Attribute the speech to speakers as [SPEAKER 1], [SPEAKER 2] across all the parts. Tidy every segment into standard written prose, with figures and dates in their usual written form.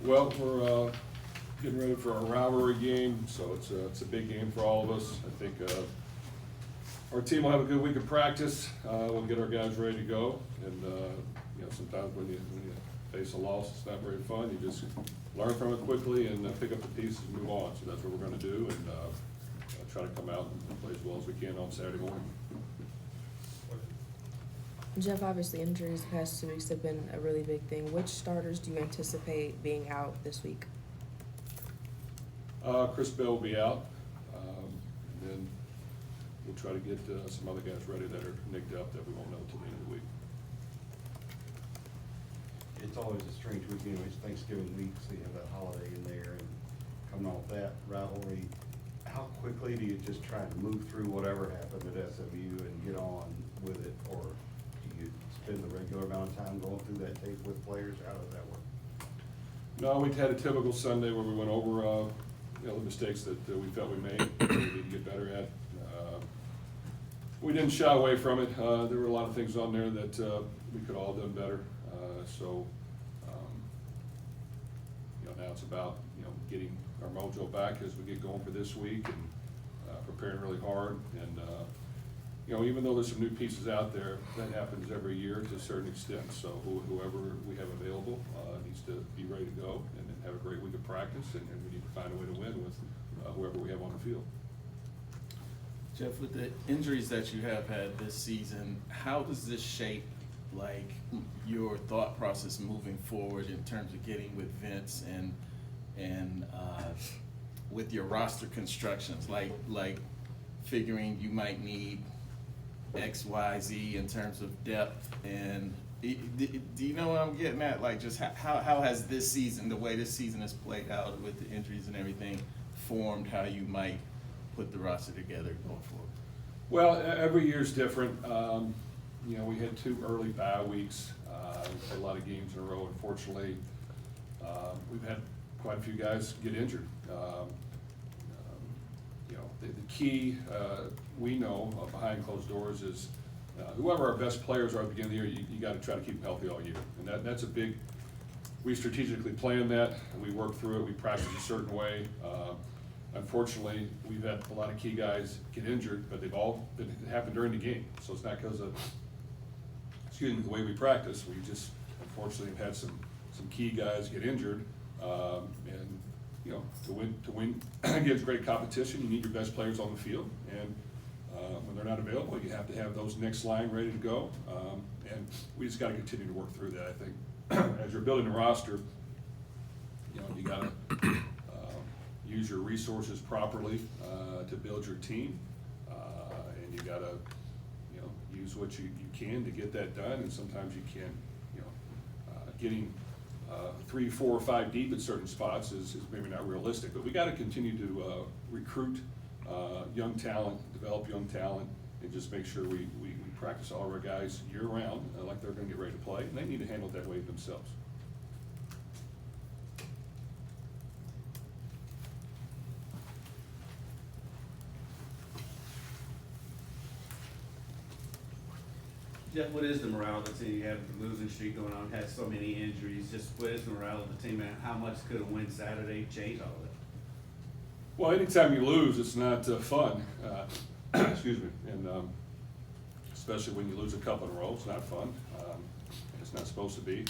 [SPEAKER 1] Well, we're getting ready for our rivalry game, so it's a big game for all of us. I think our team will have a good week of practice. We'll get our guys ready to go, and sometimes when you face a loss, it's not very fun. You just learn from it quickly and pick up the pieces and move on. So that's what we're going to do, and try to come out and play as well as we can on Saturday morning.
[SPEAKER 2] Jeff, obviously injuries the past 2 weeks have been a really big thing. Which starters do you anticipate being out this week?
[SPEAKER 1] Chris Bell will be out, and then we'll try to get some other guys ready that are nicked up that we won't know until the end of the week.
[SPEAKER 3] It's always a strange weekend. It's Thanksgiving week, so you have that holiday in there, and coming off that rivalry, how quickly do you just try to move through whatever happened at SMU and get on with it, or do you spend the regular amount of time going through that tape with players? How does that work?
[SPEAKER 1] No, we had a typical Sunday where we went over the mistakes that we felt we made, that we need to get better at. We didn't shy away from it. There were a lot of things on there that we could all have done better. Now it's about getting our mojo back as we get going for this week and preparing really hard. And even though there's some new pieces out there, that happens every year to a certain extent. So whoever we have available needs to be ready to go and then have a great week of practice, and we need to find a way to win with whoever we have on the field.
[SPEAKER 4] Jeff, with the injuries that you have had this season, how does this shape your thought process moving forward in terms of getting with Vince and with your roster constructions, like figuring you might need X, Y, Z in terms of depth? And do you know what I'm getting at? Just how has this season, the way this season has played out with the injuries and everything, formed how you might put the roster together going forward?
[SPEAKER 1] Well, every year's different. We had 2 early bye weeks. We've had a lot of games in a row. Unfortunately, we've had quite a few guys get injured. The key we know behind closed doors is whoever our best players are at the beginning of the year, you got to try to keep them healthy all year. And that's a big, we strategically plan that, and we work through it. We practice a certain way. Unfortunately, we've had a lot of key guys get injured, but they've all happened during the game. So it's not because of, the way we practice. We just unfortunately have had some key guys get injured, and to win against great competition, you need your best players on the field, and when they're not available, you have to have those next line ready to go, and we just got to continue to work through that. I think as you're building a roster, you got to use your resources properly to build your team, and you got to use what you can to get that done. And sometimes you can't. Getting 3, 4, or 5 deep at certain spots is maybe not realistic. But we got to continue to recruit young talent, develop young talent, and just make sure we practice all of our guys year round like they're going to get ready to play, and they need to handle it that way themselves.
[SPEAKER 5] Jeff, what is the morale of the team? You have the losing streak going on, had so many injuries. Just what is the morale of the team, and how much could a win Saturday change all of it?
[SPEAKER 1] Well, anytime you lose, it's not fun. Excuse me. And especially when you lose a couple in a row, it's not fun. It's not supposed to be.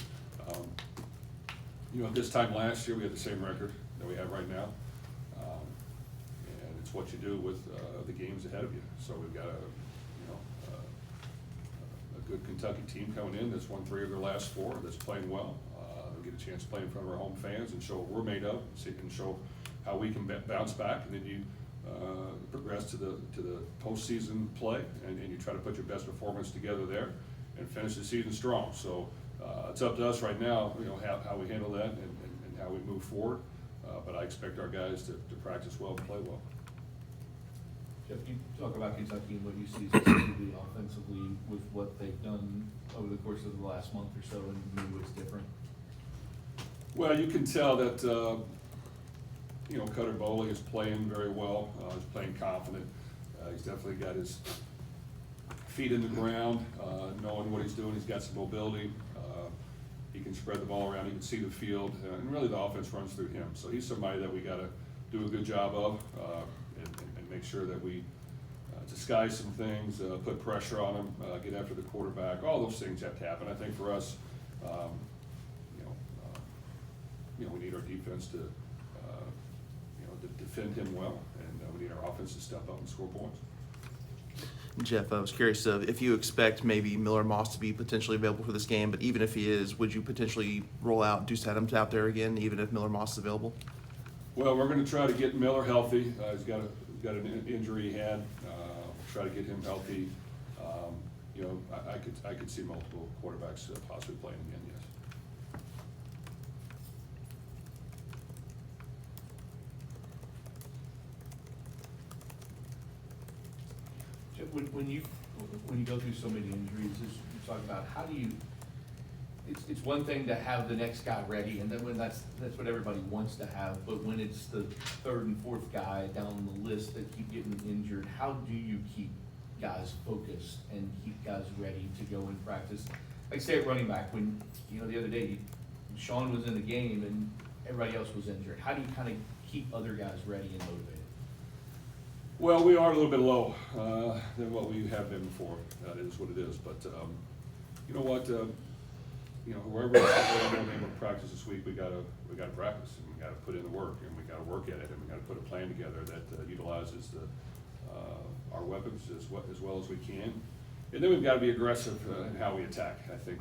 [SPEAKER 1] At this time last year, we had the same record that we have right now. And it's what you do with the games ahead of you. So we've got a good Kentucky team coming in that's won 3 of their last 4, that's playing well. They'll get a chance to play in front of our home fans and show what we're made of, and show how we can bounce back, and then you progress to the postseason play, and you try to put your best performance together there and finish the season strong. So it's up to us right now, how we handle that and how we move forward. But I expect our guys to practice well and play well.
[SPEAKER 6] Jeff, you talk about Kentucky and what you see specifically offensively with what they've done over the course of the last month or so, and maybe what's different?
[SPEAKER 1] Well, you can tell that Cutter Boley is playing very well. He's playing confident. He's definitely got his feet in the ground, knowing what he's doing. He's got some mobility. He can spread the ball around, he can see the field, and really the offense runs through him. So he's somebody that we gotta do a good job of, and make sure that we disguise some things, put pressure on him, get after the quarterback. All those things have to happen. I think for us, we need our defense to, to defend him well, and we need our offense to step up and score points.
[SPEAKER 7] Jeff, I was curious if you expect maybe Miller Moss to be potentially available for this game, but even if he is, would you potentially roll out Deuce Adams out there again, even if Miller Moss is available?
[SPEAKER 1] Well, we're going to try to get Miller healthy. He's got an injury he had. We'll try to get him healthy. I could see multiple quarterbacks possibly playing again. Yes.
[SPEAKER 6] When you go through so many injuries, as you talk about, how do you, it's one thing to have the next guy ready, and then when that's what everybody wants to have, but when it's the third and fourth guy down the list that keep getting injured, how do you keep guys focused and keep guys ready to go in practice? Like say at running back, when, the other day, Sean was in the game and everybody else was injured. How do you kind of keep other guys ready and motivated?
[SPEAKER 1] Well, we are a little bit low than what we have been before. That is what it is. But you know what? Whoever is able to practice this week, we gotta practice, and we gotta put in the work, and we gotta work at it, and we gotta put a plan together that utilizes our weapons as well as we can. And then we've got to be aggressive in how we attack. I think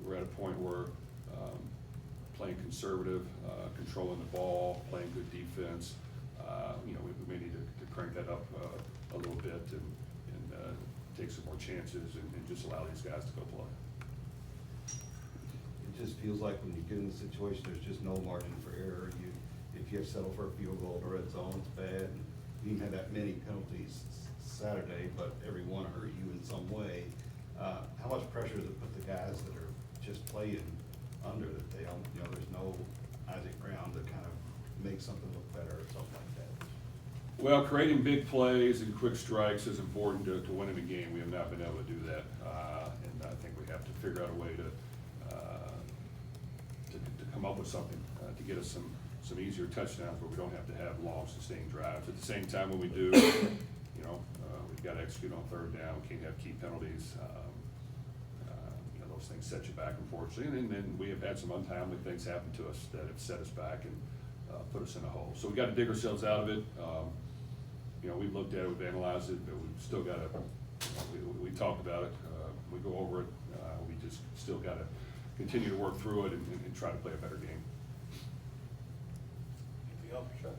[SPEAKER 1] we're at a point where playing conservative, controlling the ball, playing good defense. We may need to crank that up a little bit and take some more chances and just allow these guys to go play.
[SPEAKER 3] It just feels like when you get in the situation, there's just no margin for error. If you have to settle for a field goal, the red zone, it's bad. You didn't have that many penalties Saturday, but every one hurt you in some way. How much pressure does it put the guys that are just playing under that they don't, there's no Isaac Brown to kind of make something look better or something like that?
[SPEAKER 1] Well, creating big plays and quick strikes is important to winning a game. We have not been able to do that, and I think we have to figure out a way to come up with something to get us some easier touchdowns where we don't have to have long, sustained drives. At the same time, when we do, we've got to execute on third down. We can't have key penalties. Those things set you back, unfortunately. And then we have had some untimely things happen to us that have set us back and put us in a hole. So we've got to dig ourselves out of it. We've looked at it, we've analyzed it, but we've still got to, we talked about it, we go over it. We just still got to continue to work through it and try to play a better game.
[SPEAKER 8] Anything else, Chuck?